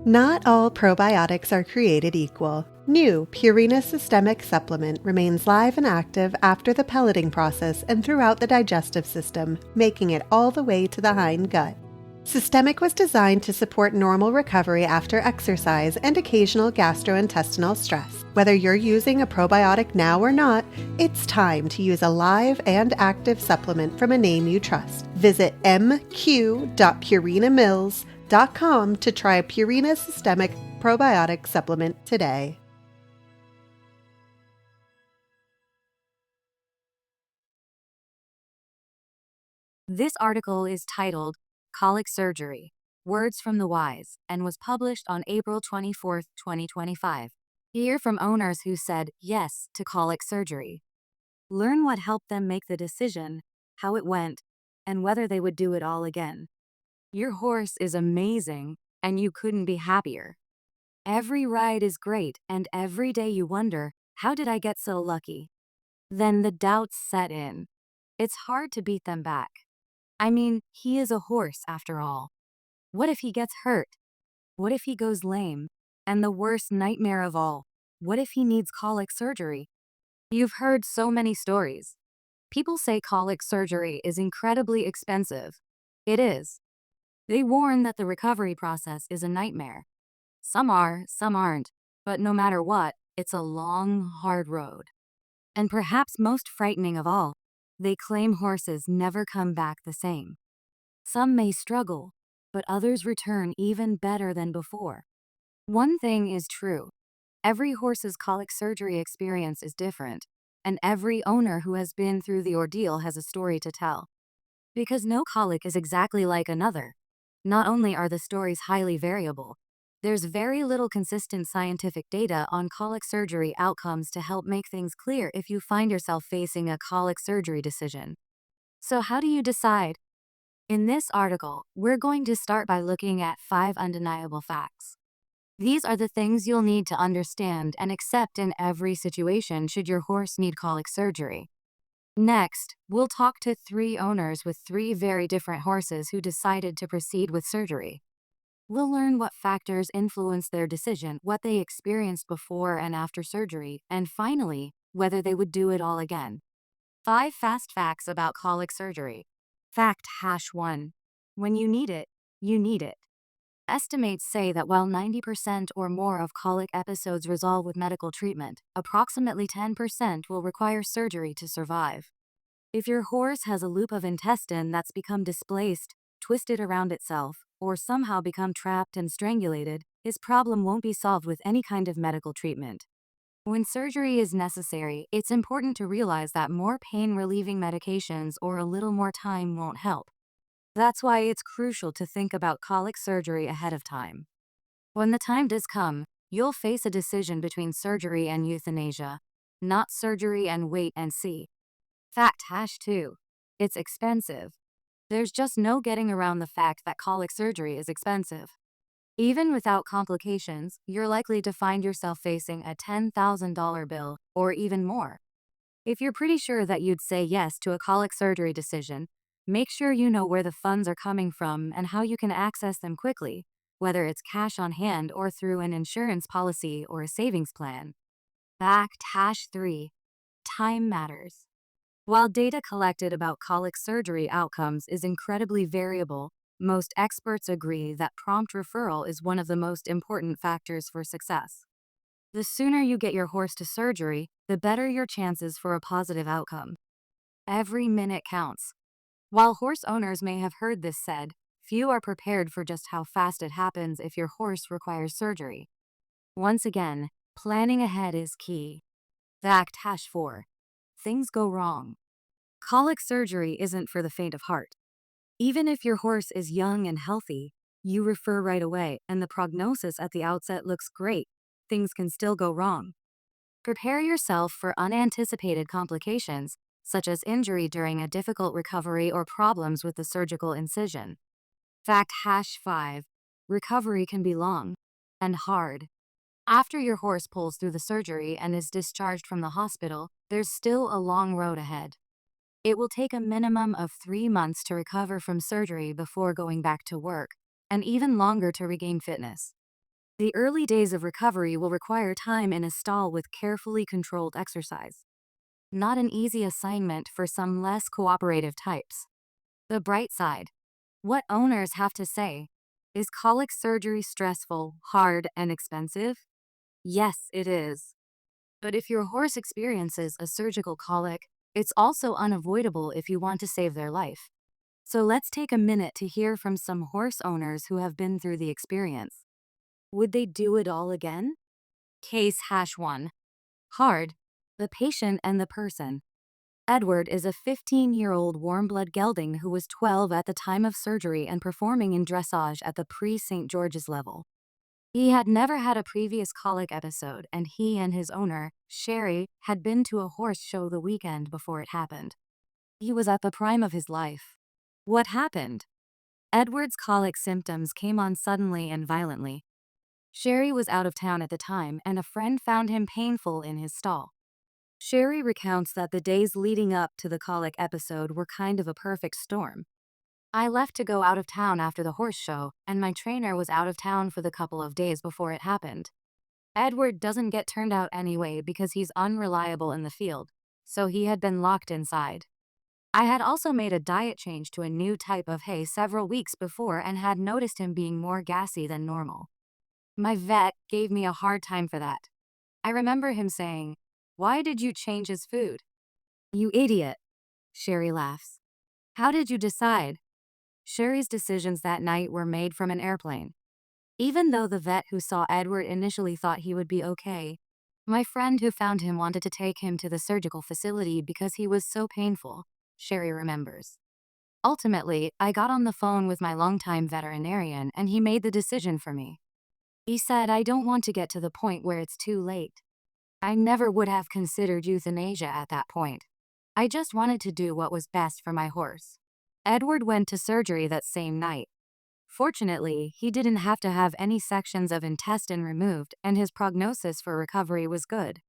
Not all probiotics are created equal. New Purina Systemic Supplement remains live and active after the pelleting process and throughout the digestive system, making it all the way to the hind gut. Systemic was designed to support normal recovery after exercise and occasional gastrointestinal stress. Whether you're using a probiotic now or not, it's time to use a live and active supplement from a name you trust. Visit mq.purinamills.com to try Purina Systemic Probiotic Supplement today. This article is titled Colic Surgery, Words from the Wise, and was published on April 24, 2025. Hear from owners who said yes to colic surgery. Learn what helped them make the decision, how it went, and whether they would do it all again. Your horse is amazing, and you couldn't be happier. Every ride is great, and every day you wonder, how did I get so lucky? Then the doubts set in. It's hard to beat them back. I mean, he is a horse after all. What if he gets hurt? What if he goes lame? And the worst nightmare of all, what if he needs colic surgery? You've heard so many stories. People say colic surgery is incredibly expensive. It is. They warn that the recovery process is a nightmare. Some are, some aren't, but no matter what, it's a long, hard road. And perhaps most frightening of all, they claim horses never come back the same. Some may struggle, but others return even better than before. One thing is true. Every horse's colic surgery experience is different, and every owner who has been through the ordeal has a story to tell. Because no colic is exactly like another. Not only are the stories highly variable, there's very little consistent scientific data on colic surgery outcomes to help make things clear if you find yourself facing a colic surgery decision. So how do you decide? In this article, we're going to start by looking at 5 undeniable facts. These are the things you'll need to understand and accept in every situation should your horse need colic surgery. Next, we'll talk to 3 owners with 3 very different horses who decided to proceed with surgery. We'll learn what factors influenced their decision, what they experienced before and after surgery, and finally, whether they would do it all again. 5 fast facts about colic surgery. Fact #1. When you need it, you need it. Estimates say that while 90% or more of colic episodes resolve with medical treatment, approximately 10% will require surgery to survive. If your horse has a loop of intestine that's become displaced, twisted around itself, or somehow become trapped and strangulated, his problem won't be solved with any kind of medical treatment. When surgery is necessary, it's important to realize that more pain-relieving medications or a little more time won't help. That's why it's crucial to think about colic surgery ahead of time. When the time does come, you'll face a decision between surgery and euthanasia, not surgery and wait and see. Fact #2. It's expensive. There's just no getting around the fact that colic surgery is expensive. Even without complications, you're likely to find yourself facing a $10,000 bill or even more. If you're pretty sure that you'd say yes to a colic surgery decision, make sure you know where the funds are coming from and how you can access them quickly, whether it's cash on hand or through an insurance policy or a savings plan. Fact #3. Time matters. While data collected about colic surgery outcomes is incredibly variable, most experts agree that prompt referral is one of the most important factors for success. The sooner you get your horse to surgery, the better your chances for a positive outcome. Every minute counts. While horse owners may have heard this said, few are prepared for just how fast it happens if your horse requires surgery. Once again, planning ahead is key. Fact #4. Things go wrong. Colic surgery isn't for the faint of heart. Even if your horse is young and healthy, you refer right away and the prognosis at the outset looks great, things can still go wrong. Prepare yourself for unanticipated complications, such as injury during a difficult recovery or problems with the surgical incision. Fact #5. Recovery can be long and hard. After your horse pulls through the surgery and is discharged from the hospital, there's still a long road ahead. It will take a minimum of 3 months to recover from surgery before going back to work, and even longer to regain fitness. The early days of recovery will require time in a stall with carefully controlled exercise. Not an easy assignment for some less cooperative types. The bright side. What owners have to say. Is colic surgery stressful, hard, and expensive? Yes, it is. But if your horse experiences a surgical colic, it's also unavoidable if you want to save their life. So let's take a minute to hear from some horse owners who have been through the experience. Would they do it all again? Case hash 1. Hard. The patient and the person. Edward is a 15-year-old warm-blood gelding who was 12 at the time of surgery and performing in dressage at the pre-St. George's level. He had never had a previous colic episode, and he and his owner, Sherry, had been to a horse show the weekend before it happened. He was at the prime of his life. What happened? Edward's colic symptoms came on suddenly and violently. Sherry was out of town at the time, and a friend found him painful in his stall. Sherry recounts that the days leading up to the colic episode were kind of a perfect storm. I left to go out of town after the horse show, and my trainer was out of town for the couple of days before it happened. Edward doesn't get turned out anyway because he's unreliable in the field, so he had been locked inside. I had also made a diet change to a new type of hay several weeks before and had noticed him being more gassy than normal. My vet gave me a hard time for that. I remember him saying, "Why did you change his food?" "You idiot," Sherry laughs. "How did you decide?" Sherry's decisions that night were made from an airplane. Even though the vet who saw Edward initially thought he would be okay, my friend who found him wanted to take him to the surgical facility because he was so painful, Sherry remembers. Ultimately, I got on the phone with my longtime veterinarian and he made the decision for me. He said, "I don't want to get to the point where it's too late." I never would have considered euthanasia at that point. I just wanted to do what was best for my horse. Edward went to surgery that same night. Fortunately, he didn't have to have any sections of intestine removed, and his prognosis for recovery was good.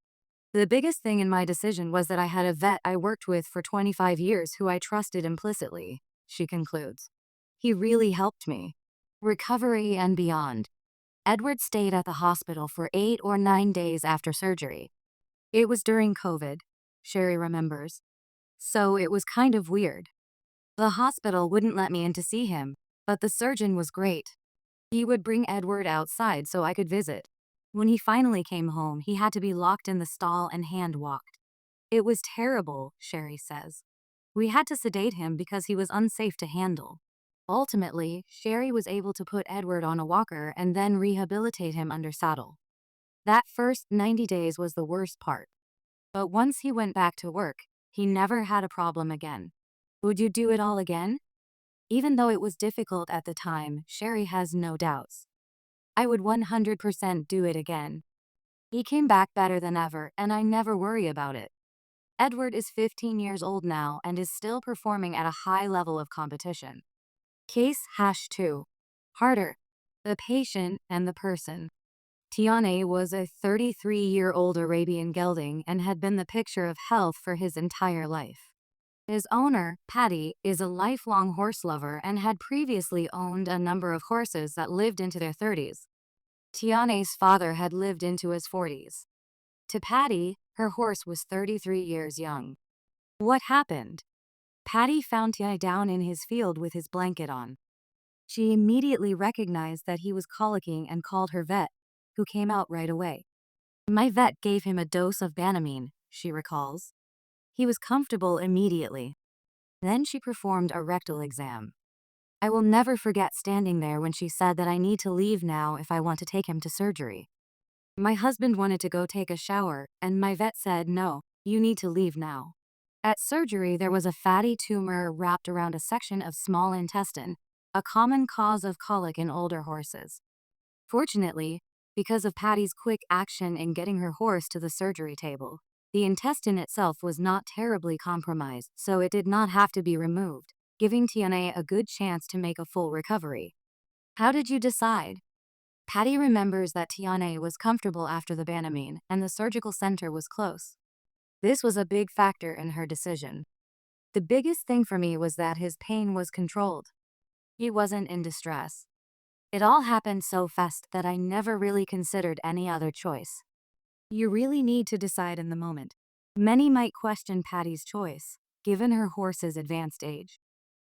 The biggest thing in my decision was that I had a vet I worked with for 25 years who I trusted implicitly, she concludes. He really helped me. Recovery and beyond. Edward stayed at the hospital for 8 or 9 days after surgery. It was during COVID, Sherry remembers. So it was kind of weird. The hospital wouldn't let me in to see him, but the surgeon was great. He would bring Edward outside so I could visit. When he finally came home, he had to be locked in the stall and hand-walked. It was terrible, Sherry says. We had to sedate him because he was unsafe to handle. Ultimately, Sherry was able to put Edward on a walker and then rehabilitate him under saddle. That first 90 days was the worst part. But once he went back to work, he never had a problem again. Would you do it all again? Even though it was difficult at the time, Sherry has no doubts. I would 100% do it again. He came back better than ever, and I never worry about it. Edward is 15 years old now and is still performing at a high level of competition. Case hash 2. Harder. The patient and the person. Tiane was a 33-year-old Arabian gelding and had been the picture of health for his entire life. His owner, Patty, is a lifelong horse lover and had previously owned a number of horses that lived into their 30s. Tiane's father had lived into his 40s. To Patty, her horse was 33 years young. What happened? Patty found Tiane down in his field with his blanket on. She immediately recognized that he was colicking and called her vet, who came out right away. My vet gave him a dose of Banamine, she recalls. He was comfortable immediately. Then she performed a rectal exam. I will never forget standing there when she said that I need to leave now if I want to take him to surgery. My husband wanted to go take a shower, and my vet said, "No, you need to leave now." At surgery, there was a fatty tumor wrapped around a section of small intestine, a common cause of colic in older horses. Fortunately, because of Patty's quick action in getting her horse to the surgery table, the intestine itself was not terribly compromised, so it did not have to be removed, giving Tiane a good chance to make a full recovery. How did you decide? Patty remembers that Tiane was comfortable after the Banamine, and the surgical center was close. This was a big factor in her decision. The biggest thing for me was that his pain was controlled. He wasn't in distress. It all happened so fast that I never really considered any other choice. You really need to decide in the moment. Many might question Patty's choice, given her horse's advanced age.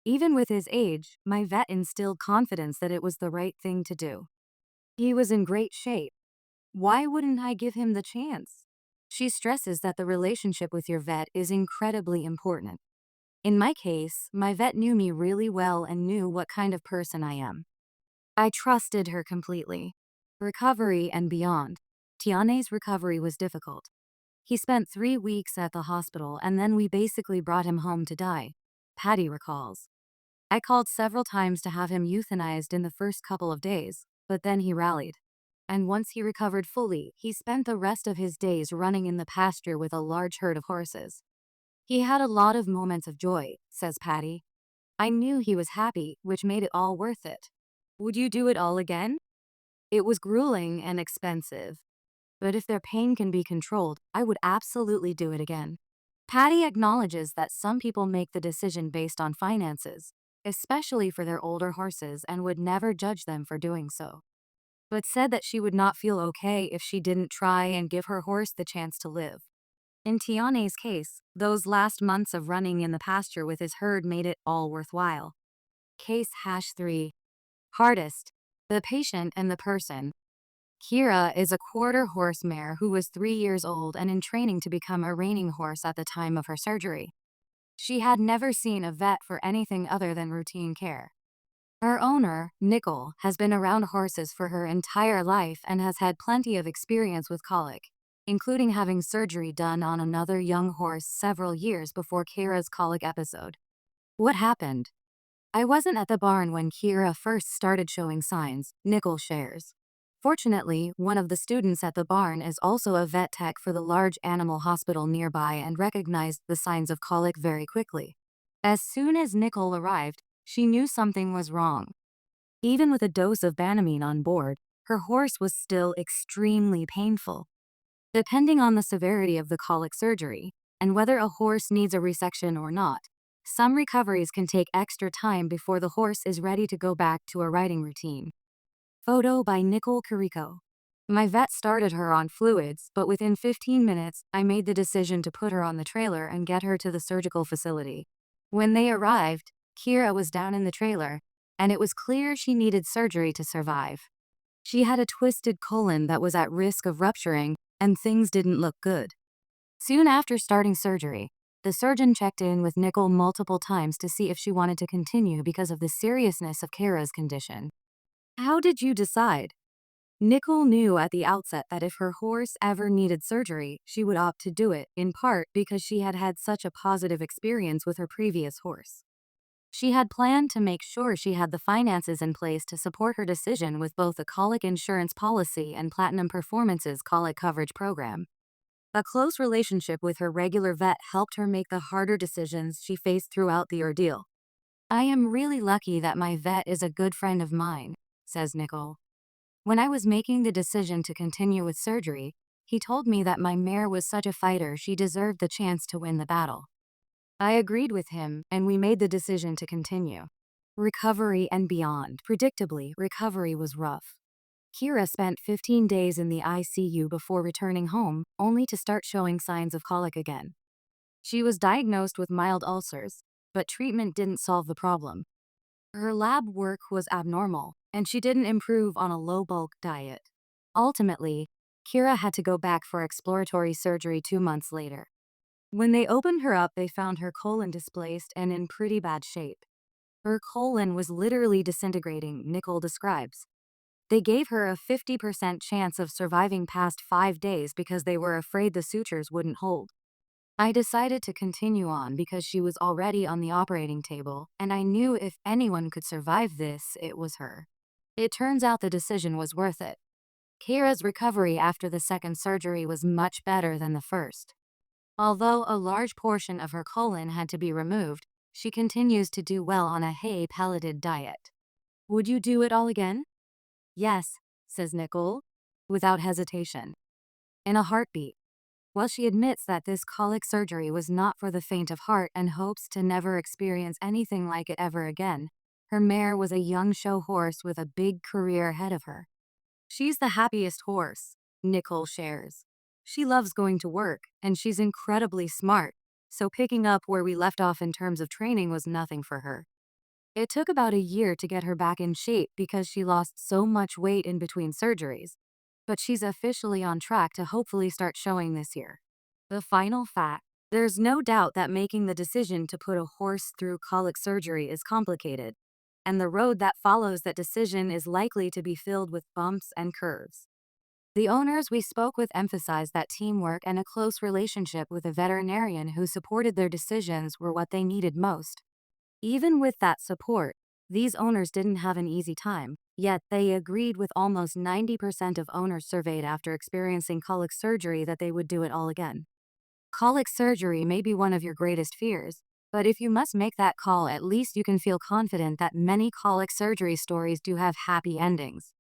Even with his age, my vet instilled confidence that it was the right thing to do. He was in great shape. Why wouldn't I give him the chance? She stresses that the relationship with your vet is incredibly important. In my case, my vet knew me really well and knew what kind of person I am. I trusted her completely. Recovery and beyond. Tiane's recovery was difficult. He spent 3 weeks at the hospital and then we basically brought him home to die, Patty recalls. I called several times to have him euthanized in the first couple of days, but then he rallied. And once he recovered fully, he spent the rest of his days running in the pasture with a large herd of horses. He had a lot of moments of joy, says Patty. I knew he was happy, which made it all worth it. Would you do it all again? It was grueling and expensive, but if their pain can be controlled, I would absolutely do it again. Patty acknowledges that some people make the decision based on finances, especially for their older horses, and would never judge them for doing so, but said that she would not feel okay if she didn't try and give her horse the chance to live. In Tiane's case, those last months of running in the pasture with his herd made it all worthwhile. Case #3. Hardest. The patient and the person. Kira is a quarter horse mare who was 3 years old and in training to become a reining horse at the time of her surgery. She had never seen a vet for anything other than routine care. Her owner, Nickel, has been around horses for her entire life and has had plenty of experience with colic, including having surgery done on another young horse several years before Kira's colic episode. What happened? I wasn't at the barn when Kira first started showing signs, Nickel shares. Fortunately, one of the students at the barn is also a vet tech for the large animal hospital nearby and recognized the signs of colic very quickly. As soon as Nickel arrived, she knew something was wrong. Even with a dose of Banamine on board, her horse was still extremely painful. Depending on the severity of the colic surgery, and whether a horse needs a resection or not, some recoveries can take extra time before the horse is ready to go back to a riding routine. Photo by Nicole Carico. My vet started her on fluids, but within 15 minutes, I made the decision to put her on the trailer and get her to the surgical facility. When they arrived, Kira was down in the trailer, and it was clear she needed surgery to survive. She had a twisted colon that was at risk of rupturing, and things didn't look good. Soon after starting surgery, the surgeon checked in with Nicole multiple times to see if she wanted to continue because of the seriousness of Kira's condition. How did you decide? Nicole knew at the outset that if her horse ever needed surgery, she would opt to do it, in part because she had had such a positive experience with her previous horse. She had planned to make sure she had the finances in place to support her decision with both the Colic insurance policy and Platinum Performance's Colic coverage program. A close relationship with her regular vet helped her make the harder decisions she faced throughout the ordeal. I am really lucky that my vet is a good friend of mine, says Nicole. When I was making the decision to continue with surgery, he told me that my mare was such a fighter she deserved the chance to win the battle. I agreed with him, and we made the decision to continue. Recovery and beyond. Predictably, recovery was rough. Kira spent 15 days in the ICU before returning home, only to start showing signs of colic again. She was diagnosed with mild ulcers, but treatment didn't solve the problem. Her lab work was abnormal, and she didn't improve on a low-bulk diet. Ultimately, Kira had to go back for exploratory surgery 2 months later. When they opened her up, they found her colon displaced and in pretty bad shape. Her colon was literally disintegrating, Nicole describes. They gave her a 50% chance of surviving past 5 days because they were afraid the sutures wouldn't hold. I decided to continue on because she was already on the operating table, and I knew if anyone could survive this, it was her. It turns out the decision was worth it. Kira's recovery after the second surgery was much better than the first. Although a large portion of her colon had to be removed, she continues to do well on a hay-pelleted diet. Would you do it all again? Yes, says Nicole, without hesitation. In a heartbeat. While she admits that this colic surgery was not for the faint of heart and hopes to never experience anything like it ever again, Her mare was a young show horse with a big career ahead of her. "She's the happiest horse," Nicole shares. "She loves going to work, and she's incredibly smart, so picking up where we left off in terms of training was nothing for her. It took about a year to get her back in shape because she lost so much weight in between surgeries, but she's officially on track to hopefully start showing this year." The final fact: there's no doubt that making the decision to put a horse through colic surgery is complicated, and the road that follows that decision is likely to be filled with bumps and curves. The owners we spoke with emphasized that teamwork and a close relationship with a veterinarian who supported their decisions were what they needed most. Even with that support, these owners didn't have an easy time, yet they agreed with almost 90% of owners surveyed after experiencing colic surgery that they would do it all again. Colic surgery may be one of your greatest fears, but if you must make that call, at least you can feel confident that many colic surgery stories do have happy endings.